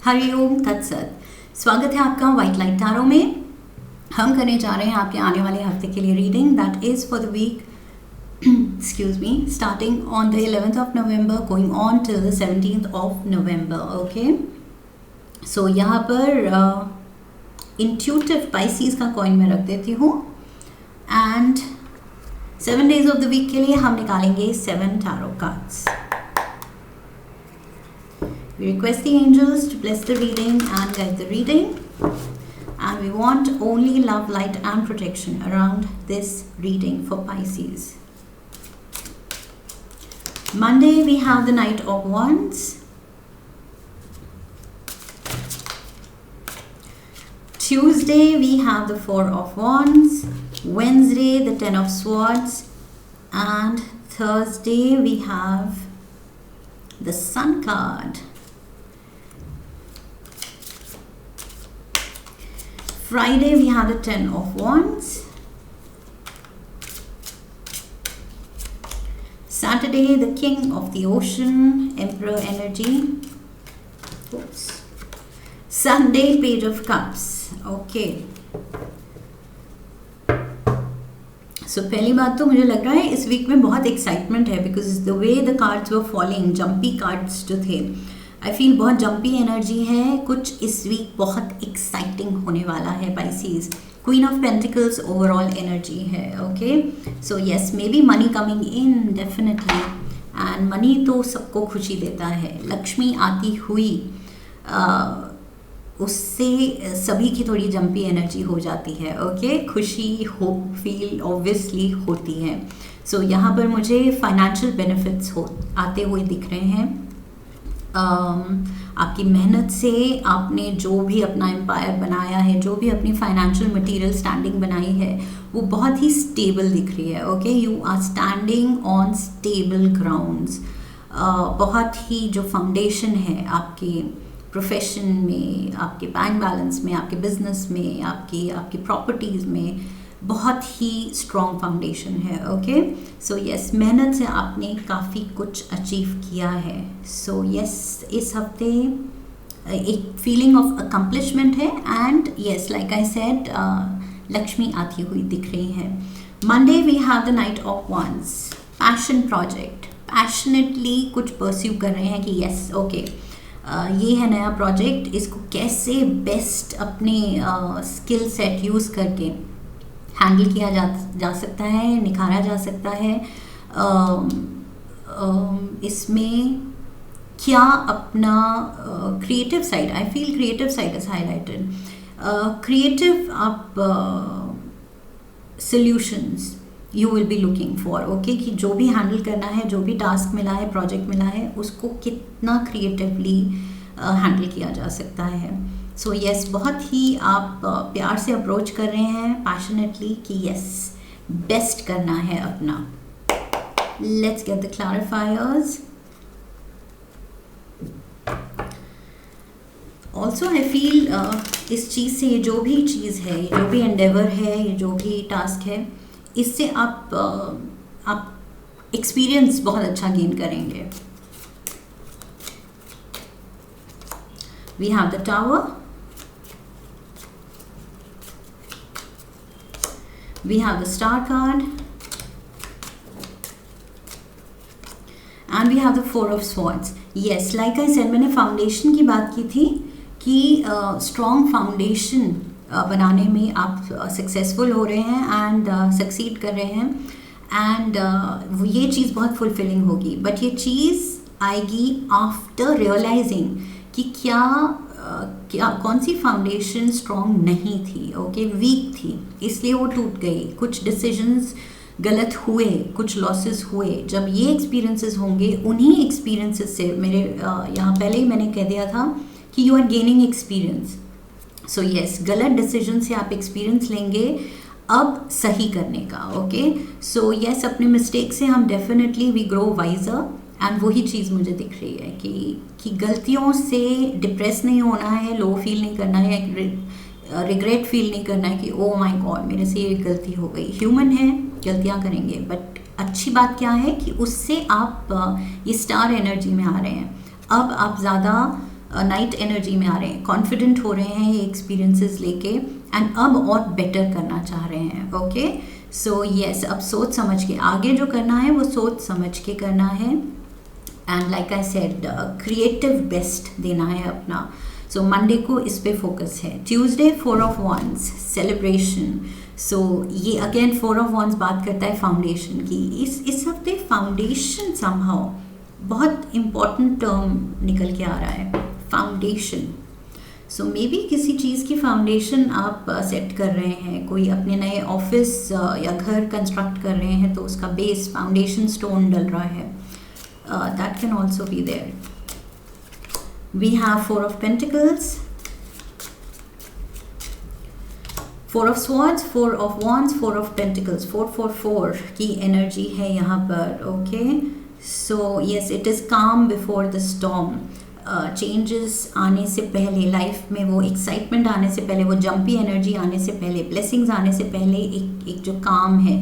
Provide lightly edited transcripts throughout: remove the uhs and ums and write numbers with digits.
हरिओम तत्सत। स्वागत है आपका व्हाइट लाइट टैरो में। हम करने जा रहे हैं आपके आने वाले हफ्ते के लिए reading that is for the week excuse me, starting on the 11th of November going on till the 17th of November. Okay, so यहाँ पर intuitive Pisces का कॉइन में रख देती हूँ and 7 days of the week के लिए हम निकालेंगे 7 tarot cards. We request the angels to bless the reading and guide the reading, and we want only love, light and protection around this reading for Pisces. Monday we have the Knight of Wands. Tuesday we have the Four of Wands. Wednesday the Ten of Swords, and Thursday we have the Sun card. Friday we have the Ten of Wands. Saturday the King of the Ocean, Emperor energy. Oops. Sunday Page of Cups. Okay. So पहली बात तो मुझे लग रहा है इस week में बहुत एक्साइटमेंट है because the way the cards were falling, jumpy cards जो थे, आई फील बहुत जंपी एनर्जी है। कुछ इस वीक बहुत एक्साइटिंग होने वाला है Pisces. Queen of pentacles overall energy है। Okay, so yes, maybe money coming in definitely, and money तो सबको खुशी देता है। लक्ष्मी आती हुई उससे सभी की थोड़ी जंपी एनर्जी हो जाती है। ओके, खुशी हो फील ऑब्वियसली होती है। सो यहाँ पर मुझे फाइनेंशियल बेनिफिट्स आते हुए दिख रहे हैं। आपकी मेहनत से आपने जो भी अपना एम्पायर बनाया है, जो भी अपनी फाइनेंशियल मटेरियल स्टैंडिंग बनाई है, वो बहुत ही स्टेबल दिख रही है। Okay, you are standing on stable grounds. बहुत ही जो फाउंडेशन है आपके प्रोफेशन में, आपके बैंक बैलेंस में, आपके बिजनेस में, आपकी प्रॉपर्टीज़ में बहुत ही स्ट्रॉन्ग फाउंडेशन है। ओके, सो यस, मेहनत से आपने काफ़ी कुछ अचीव किया है। सो यस, इस हफ्ते एक फीलिंग ऑफ अकम्पलिशमेंट है and yes, like I said, Lakshmi आती हुई दिख रही है। Monday we have the knight of wands, passion project, passionately कुछ परस्यू कर रहे हैं कि यस ओके, ये है नया प्रोजेक्ट, इसको कैसे बेस्ट अपने स्किल सेट यूज़ करके हैंडल किया जा सकता है, निखारा जा सकता है। इसमें क्या अपना creative side, I feel creative side is highlighted. Creative आप solutions you will be looking for. Okay, कि जो भी हैंडल करना है, जो भी टास्क मिला है, प्रोजेक्ट मिला है, उसको कितना क्रिएटिवली हैंडल किया जा सकता है। सो यस, बहुत ही आप प्यार से अप्रोच कर रहे हैं पैशनेटली कि यस, बेस्ट करना है अपना। Let's get the clarifiers. Also I feel इस चीज़ से, ये जो भी चीज़ है, ये जो भी एंडेवर है, ये जो भी टास्क है, इससे आप एक्सपीरियंस बहुत अच्छा गेन करेंगे। We have the tower, we have the star card, and we have the four of swords. yes, like I said, मैंने फाउंडेशन की बात की थी कि स्ट्रॉन्ग फाउंडेशन बनाने में आप सक्सेसफुल हो रहे हैं एंड सक्सीड कर रहे हैं, एंड ये चीज़ बहुत फुलफिलिंग होगी। बट ये चीज़ आएगी आफ्टर रियलाइजिंग कि क्या कौन सी फाउंडेशन स्ट्रॉन्ग नहीं थी। ओके, वीक थी, इसलिए वो टूट गई। कुछ डिसीजंस गलत हुए, कुछ लॉसेस हुए। जब ये एक्सपीरियंसेस होंगे, उन्हीं एक्सपीरियंसेस से, मेरे यहाँ पहले ही मैंने कह दिया था कि you are gaining experience. So yes, गलत डिसीजन से आप एक्सपीरियंस लेंगे अब सही करने का। ओके, सो यस, अपने मिस्टेक से हम definitely we grow wiser, and वही चीज़ मुझे दिख रही है कि गलतियों से डिप्रेस नहीं होना है, लो फील नहीं करना है, रिग्रेट फील नहीं करना है कि ओ माय गॉड मेरे से ये गलती हो गई। ह्यूमन है, गलतियाँ करेंगे, बट अच्छी बात क्या है कि उससे आप ये स्टार एनर्जी में आ रहे हैं। अब आप ज़्यादा नाइट एनर्जी में आ रहे हैं, कॉन्फिडेंट हो रहे हैं ये एक्सपीरियंसेस लेके, एंड अब और बेटर करना चाह रहे हैं. ओके, सो यस, अब सोच समझ के आगे जो करना है वो सोच समझ के करना है. And like I said, creative best देना है अपना. सो मंडे को इस पे फोकस है. Tuesday 4 of wands, celebration. So ये अगेन 4 ऑफ wands बात करता है फाउंडेशन की. इस हफ्ते फाउंडेशन समहाउ बहुत इम्पॉर्टेंट टर्म निकल के आ रहा है, फाउंडेशन. सो मे बी किसी चीज़ की फाउंडेशन आप सेट कर रहे हैं, कोई अपने नए ऑफिस या घर कंस्ट्रक्ट कर रहे हैं तो उसका बेस फाउंडेशन स्टोन डल रहा है. That can also be there. We have 4 of pentacles, 4 of swords, 4 of wands, 4 of pentacles. 4 की एनर्जी है यहाँ पर. Okay, so yes, it is calm before the storm. Changes आने से पहले, लाइफ में वो एक्साइटमेंट आने से पहले, वो जंपी एनर्जी आने से पहले, ब्लेसिंग्स आने से पहले एक जो काम है,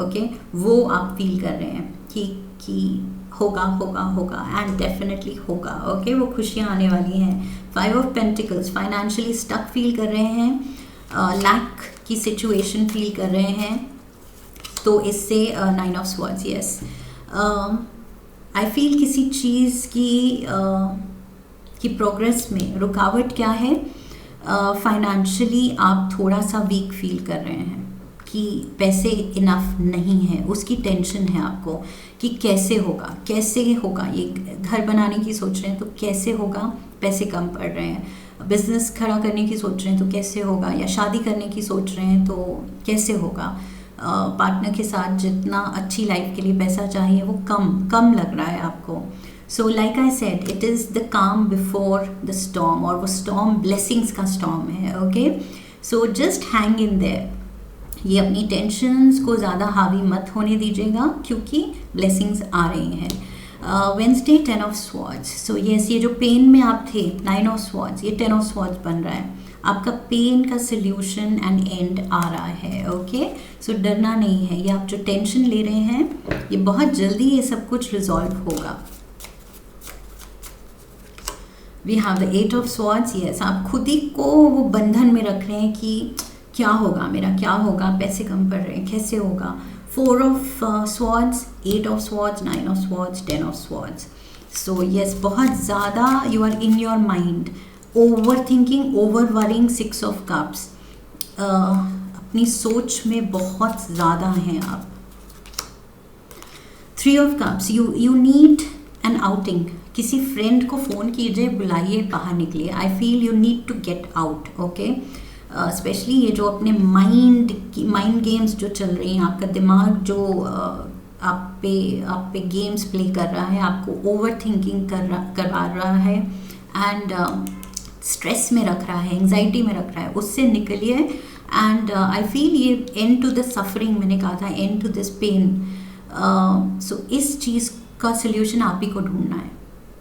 ओके, वो आप फील कर रहे हैं कि होगा होगा होगा, एंड डेफिनेटली होगा. ओके, वो खुशियाँ आने वाली हैं. 5 of pentacles, financially stuck feel कर रहे हैं, लैक की सिचुएशन फील कर रहे हैं, तो इससे 9 of swords. Yes, I feel किसी चीज़ की प्रोग्रेस में रुकावट क्या है. फाइनेंशियली आप थोड़ा सा वीक फील कर रहे हैं कि पैसे इनफ नहीं है, उसकी टेंशन है आपको कि कैसे होगा कैसे होगा. ये घर बनाने की सोच रहे हैं तो कैसे होगा, पैसे कम पड़ रहे हैं. बिजनेस खड़ा करने की सोच रहे हैं तो कैसे होगा, या शादी करने की सोच रहे हैं तो कैसे होगा. पार्टनर के साथ जितना अच्छी लाइफ के लिए पैसा चाहिए वो कम लग रहा है आपको. So like I said, it is the काम बिफोर द स्टॉर्म, और वो स्टॉर्म ब्लेसिंग्स का स्टॉर्म है. Okay, so just hang in their. ये अपनी टेंशन्स को ज़्यादा हावी मत होने दीजिएगा क्योंकि ब्लेसिंग्स आ रही हैं. Wednesday 10 of swords. So yes, ये जो पेन में आप थे 9 ऑफ स्वॉर्ड्स, ये 10 ऑफ स्वॉर्ड्स बन रहा है. आपका पेन का सोल्यूशन एंड एंड आ रहा है. ओके, सो डरना नहीं है. ये आप जो टेंशन ले रहे हैं ये बहुत जल्दी ये सब कुछ रिजॉल्व होगा. We have the 8 of swords. Yes, आप खुद ही को वो बंधन में रख रहे हैं कि क्या होगा मेरा, क्या होगा, पैसे कम पड़ रहे हैं, कैसे होगा. 4 of swords, 8 of swords, 9 of swords, 10 of swords. So yes, बहुत ज़्यादा you are in your mind, over thinking, over worrying. 6 of cups, अपनी सोच में बहुत ज़्यादा हैं आप. 3 of cups, you need an outing. किसी फ्रेंड को फ़ोन कीजिए, बुलाइए, बाहर निकलिए. I feel you need to get out. Okay, specially ये जो अपने माइंड गेम्स जो चल रही हैं, आपका दिमाग जो आप पे गेम्स प्ले कर रहा है, आपको ओवर थिंकिंग करवा रहा है, एंड स्ट्रेस में रख रहा है, एंजाइटी में रख रहा है, उससे निकलिए. एंड आई फील ये एंड टू द सफरिंग, मैंने कहा था एंड टू दिस पेन. सो इस चीज़ का सोल्यूशन आप ही को ढूंढना है.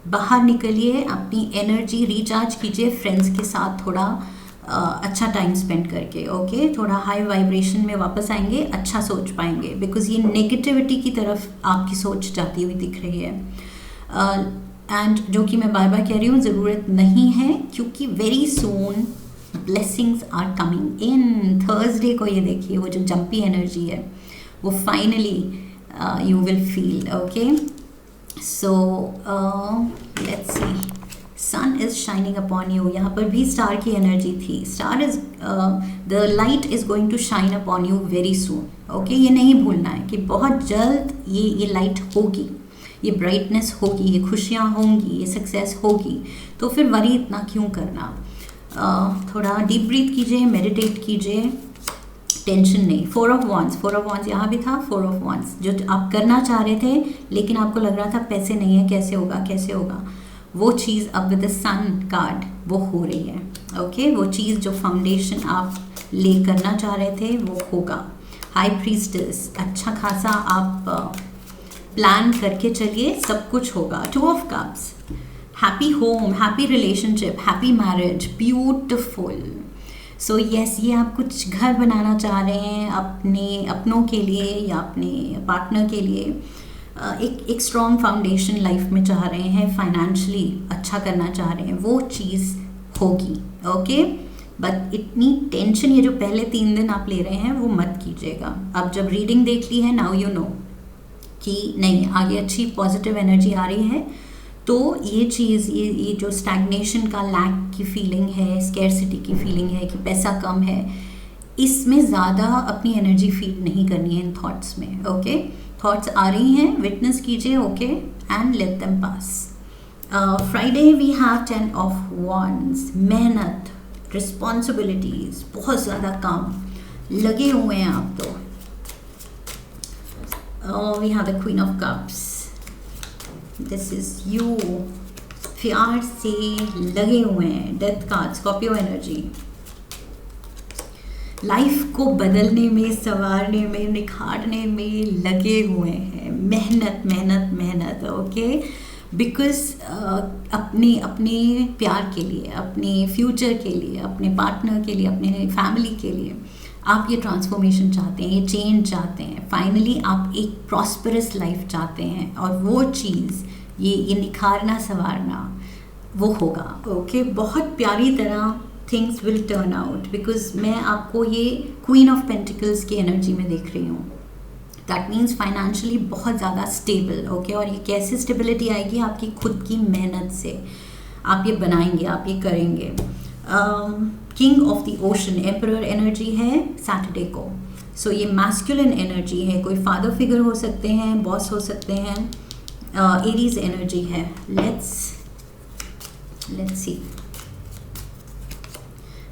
बाहर निकलिए, अपनी एनर्जी रिचार्ज कीजिए, फ्रेंड्स के साथ थोड़ा अच्छा टाइम स्पेंड करके. ओके, थोड़ा हाई वाइब्रेशन में वापस आएंगे, अच्छा सोच पाएंगे, बिकॉज ये नेगेटिविटी की तरफ आपकी सोच जाती हुई दिख रही है. एंड जो कि मैं बार बार कह रही हूँ, ज़रूरत नहीं है क्योंकि very soon blessings are coming in. Thursday को ये देखिए, वो जो जंपी एनर्जी है वो finally you will feel. Okay, so let's see. Sun is shining upon you. यहाँ पर भी स्टार की एनर्जी थी. Star is the light is going to shine upon you very soon. Okay, ये नहीं भूलना है कि बहुत जल्द ये लाइट होगी, ये ब्राइटनेस होगी, ये खुशियाँ होंगी, ये सक्सेस होगी. तो फिर वरी इतना क्यों करना. थोड़ा डीप ब्रीथ कीजिए, मेडिटेट कीजिए, टेंशन नहीं. 4 ऑफ wands यहाँ भी था. 4 ऑफ wands जो आप करना चाह रहे थे लेकिन आपको लग रहा था पैसे नहीं है, कैसे होगा, वो चीज़ अब विद द सन कार्ड वो हो रही है. ओके, वो चीज़ जो फाउंडेशन आप ले करना चाह रहे थे वो होगा. हाई प्रीस्टेस, अच्छा खासा आप प्लान करके चलिए, सब कुछ होगा. 2 of cups, happy home, happy relationship, happy marriage, beautiful. So yes, ये आप कुछ घर बनाना चाह रहे हैं अपने अपनों के लिए या अपने पार्टनर के लिए. एक स्ट्रॉन्ग फाउंडेशन लाइफ में चाह रहे हैं, फाइनेंशियली अच्छा करना चाह रहे हैं, वो चीज़ होगी। ओके, बट इतनी टेंशन ये जो पहले 3 दिन आप ले रहे हैं वो मत कीजिएगा। अब जब रीडिंग देख ली है, नाउ यू नो कि नहीं, आगे अच्छी पॉजिटिव एनर्जी आ रही है, तो ये चीज़, ये जो स्टैग्नेशन का लैक की फीलिंग है, स्कैरसिटी की फीलिंग है कि पैसा कम है, इसमें ज़्यादा अपनी एनर्जी फीड नहीं करनी है इन थॉट्स में। ओके, थॉट्स आ रही हैं, विटनेस कीजिए, okay, and let them pass. Friday we have 10 of wands, मेहनत, रिस्पॉन्सिबिलिटीज़, बहुत ज़्यादा काम लगे हुए हैं आप तो। We have the queen of cups, this is you, प्यार से लगे हुए हैं। Death card, Scorpio energy, life को बदलने में, संवारने में, निखारने में लगे हुए हैं। मेहनत मेहनत मेहनत, ओके, बिकॉज अपने प्यार के लिए, अपने फ्यूचर के लिए, अपने पार्टनर के लिए, अपने फैमिली के लिए आप ये ट्रांसफॉर्मेशन चाहते हैं, ये चेंज चाहते हैं। फाइनली आप एक प्रॉस्परस लाइफ चाहते हैं, और वो चीज़, ये निखारना संवारना वो होगा। ओके, बहुत प्यारी तरह things will turn out, because मैं आपको ये क्वीन ऑफ पेंटिकल्स की एनर्जी में देख रही हूँ। दैट मीन्स फाइनेंशियली बहुत ज़्यादा स्टेबल। ओके, और ये कैसे स्टेबिलिटी आएगी? आपकी खुद की मेहनत से आप ये बनाएंगे, आप ये करेंगे। King of the ocean, emperor energy है सैटरडे को, सो ये मैस्कुलिन एनर्जी है। कोई फादर फिगर हो सकते हैं, बॉस हो सकते हैं। एरीज एनर्जी है। Let's see,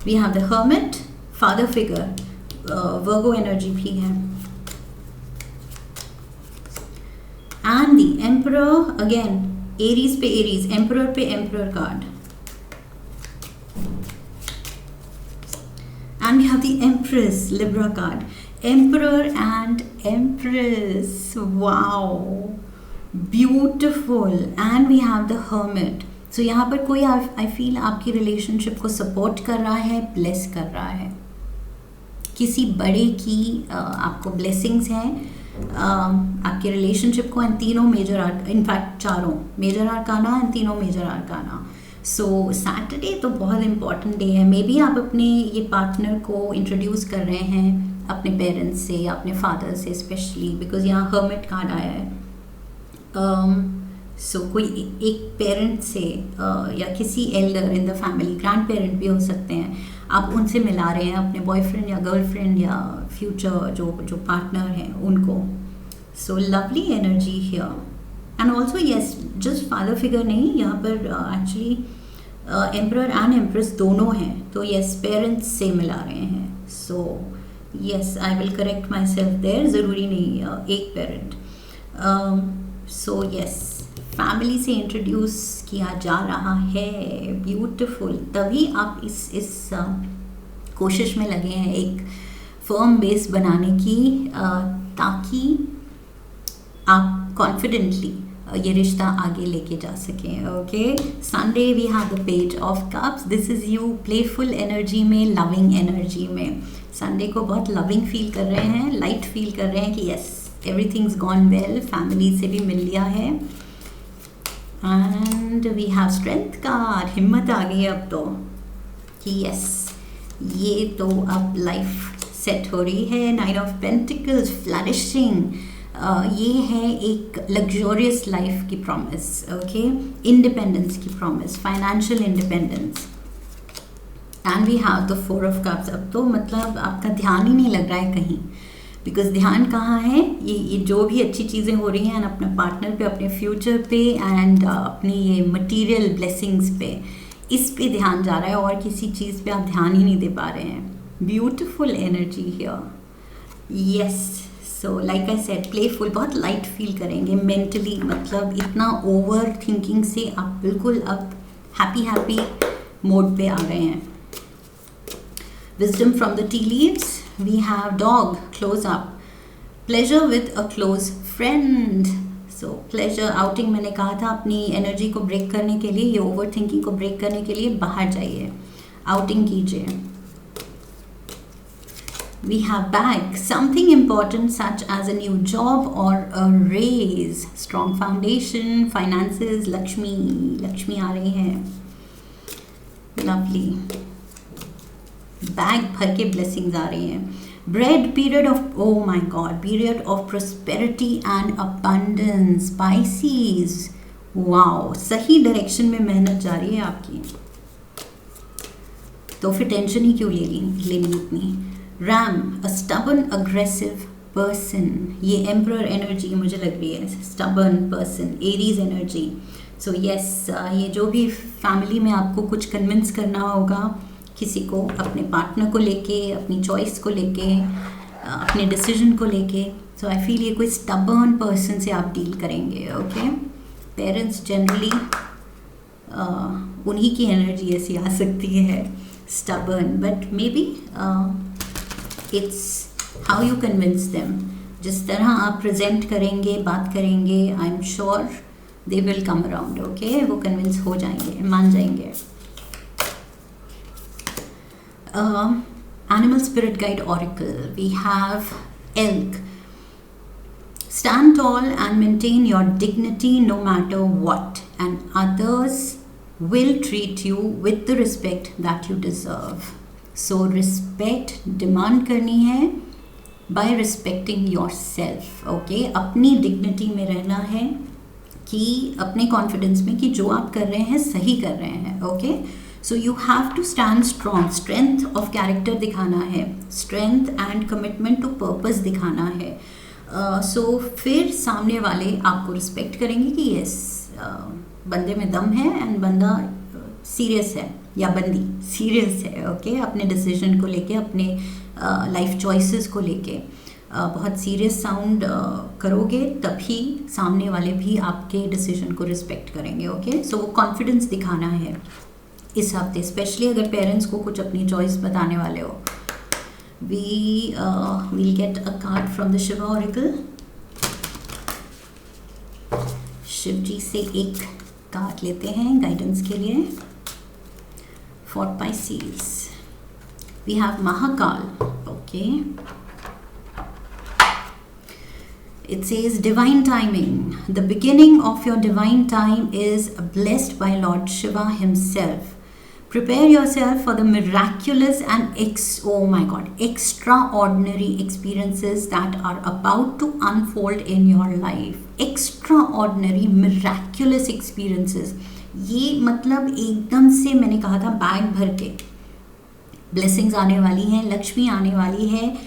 we have the hermit, father figure, Virgo energy भी है, and the emperor again, Aries पे एरीज, एम्परर पे emperor card, and we have the Empress, Libra card, Emperor and Empress, wow, beautiful, and we have the Hermit. So यहाँ पर कोई I feel आपकी relationship को support कर रहा है, ब्लेस कर रहा है, किसी बड़े की आपको ब्लेसिंग्स हैं आपके रिलेशनशिप को। एंड तीनों major, in fact 4 major arcana and तीनों मेजर आर्काना। सो सैटरडे तो बहुत इम्पॉर्टेंट डे है। मे बी आप अपने ये पार्टनर को इंट्रोड्यूस कर रहे हैं अपने पेरेंट्स से या अपने फादर से, स्पेशली बिकॉज यहाँ हर्मिट कार्ड आया है। सो कोई एक पेरेंट से या किसी Elder in the family, grand parent भी हो सकते हैं, आप उनसे मिला रहे हैं अपने बॉयफ्रेंड या गर्लफ्रेंड या फ्यूचर जो पार्टनर हैं उनको। So lovely energy here. And also yes, just father figure नहीं, यहाँ पर एक्चुअली एम्परर एंड एम्प्रेस दोनों हैं, तो येस पेरेंट्स से मिला रहे हैं। So yes, I will correct myself there, ज़रूरी नहीं एक पेरेंट। सो येस, फैमिली से इंट्रोड्यूस किया जा रहा है, ब्यूटिफुल। तभी आप इस कोशिश में लगे हैं एक फर्म बेस बनाने की, ताकि आप कॉन्फिडेंटली ये रिश्ता आगे लेके जा सकें। Okay, Sunday we have the page of cups, this is you, playful energy में, लविंग एनर्जी में। संडे को बहुत लविंग फील कर रहे हैं, लाइट फील कर रहे हैं कि yes everything's gone well, family से भी मिल लिया है। And we have strength card, हिम्मत आ गई अब तो कि यस ये तो अब लाइफ सेट हो रही है। 9 ऑफ पेंटिकल्स, फ्लरिशिंग, ये है एक लग्जोरियस लाइफ की प्रॉमिस। ओके, इंडिपेंडेंस की promise, financial independence. And we have the 4 of cups. अब तो मतलब आपका ध्यान ही नहीं लग रहा है कहीं, बिकॉज ध्यान कहाँ है? ये जो भी अच्छी चीज़ें हो रही हैं अपने पार्टनर पे, अपने फ्यूचर पे, एंड अपनी ये मटीरियल ब्लेसिंग्स पे, इस पे ध्यान जा रहा है, और किसी चीज़ पे आप ध्यान ही नहीं दे पा रहे हैं। Beautiful energy here, yes. So like I said, playful, बहुत लाइट फील करेंगे मेंटली, मतलब इतना ओवर थिंकिंग से आप बिल्कुल अब हैप्पी मोड पे आ गए हैं। Wisdom from the tea leaves, we have dog, close up, pleasure with a close friend. So pleasure, outing, मैंने कहा था अपनी एनर्जी को ब्रेक करने के लिए, ये ओवर थिंकिंग को ब्रेक करने के लिए बाहर जाइए, आउटिंग कीजिए। we have back something important such as a new job or a raise. Strong foundation, finances, Lakshmi आ रही है. Lovely. बैग भर के ब्लेसिंग्स आ रही हैं. Bread, period of, oh my god, period of prosperity and abundance. Pisces. Wow, सही direction में मेहनत जा रही है आपकी, तो फिर टेंशन ही क्यों लेनी इतनी. रैम, अ स्टबर्न अग्रेसिव पर्सन. ये एम्परर एनर्जी मुझे लग रही है. Stubborn person, Aries energy. So yes, ये जो भी फैमिली में आपको कुछ कन्विंस करना होगा किसी को, अपने पार्टनर को लेके, अपनी चॉइस को लेके, अपने डिसीजन को लेके, सो आई फील ये कोई स्टबर्न पर्सन से आप डील करेंगे. ओके, पेरेंट्स जनरली उन्हीं की एनर्जी ऐसी आ सकती है, stubborn, but may be it's how you convince them. जिस तरह आप प्रेजेंट करेंगे, बात करेंगे, I am sure they will come around. Okay, वो कन्विंस हो जाएंगे, मान जाएंगे. Animal spirit guide oracle, we have elk. Stand tall and maintain your dignity no matter what, and others will treat you with the respect that you deserve. So respect demand करनी है by respecting yourself. Okay, अपनी dignity में रहना है, कि अपने confidence में कि जो आप कर रहे हैं सही कर रहे हैं. Okay, so you have to stand strong. Strength of character दिखाना है, strength and commitment to purpose दिखाना है. So फिर सामने वाले आपको रिस्पेक्ट करेंगे कि यस, बंदे में दम है एंड बंदा सीरियस है या बंदी सीरियस है. ओके, अपने डिसीजन को लेके, अपने लाइफ चॉइसेस को लेके बहुत सीरियस साउंड करोगे, तभी सामने वाले भी आपके डिसीजन को रिस्पेक्ट करेंगे. ओके, सो वो कॉन्फिडेंस दिखाना है इस हफ्ते, स्पेशली अगर पेरेंट्स को कुछ अपनी चॉइस बताने वाले हो. We will get a card from the Shiva Oracle. Shiv जी से एक कार्ड लेते हैं गाइडेंस के लिए. For Pisces, we have Mahakal. Okay. It says divine timing. The beginning of your divine time is blessed by Lord Shiva himself. Prepare yourself for the miraculous and extraordinary experiences that are about to unfold in your life. Extraordinary, miraculous experiences. ये मतलब एकदम से, मैंने कहा था bag भर के blessings आने वाली हैं, लक्ष्मी आने वाली है,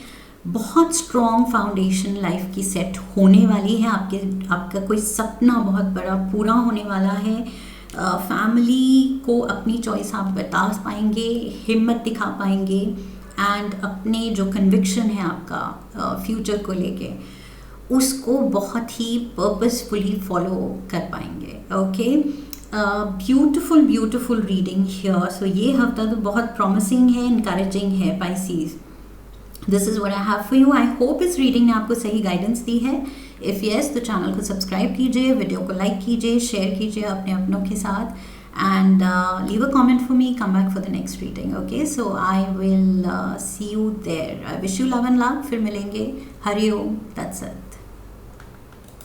बहुत स्ट्रॉन्ग फाउंडेशन लाइफ की सेट होने वाली है. आपका कोई सपना बहुत बड़ा पूरा होने वाला है. फैमिली को अपनी चॉइस आप बता पाएंगे, हिम्मत दिखा पाएंगे, एंड अपने जो कन्विक्शन है आपका फ्यूचर को लेके, उसको बहुत ही पर्पसफुली फॉलो कर पाएंगे. Okay, beautiful reading here. So ये हफ्ता तो बहुत प्रॉमिसिंग है, इनकरेजिंग है Pisces. This is what I have for you. I hope इस रीडिंग ने आपको सही गाइडेंस दी है. इफ़ यस, तो चैनल को सब्सक्राइब कीजिए, वीडियो को लाइक कीजिए, शेयर कीजिए अपने अपनों के साथ, and leave a comment for me. Come back for the next reading. Okay, so I will see you there. I wish you love and luck. फिर मिलेंगे. हरि ओम. That's it.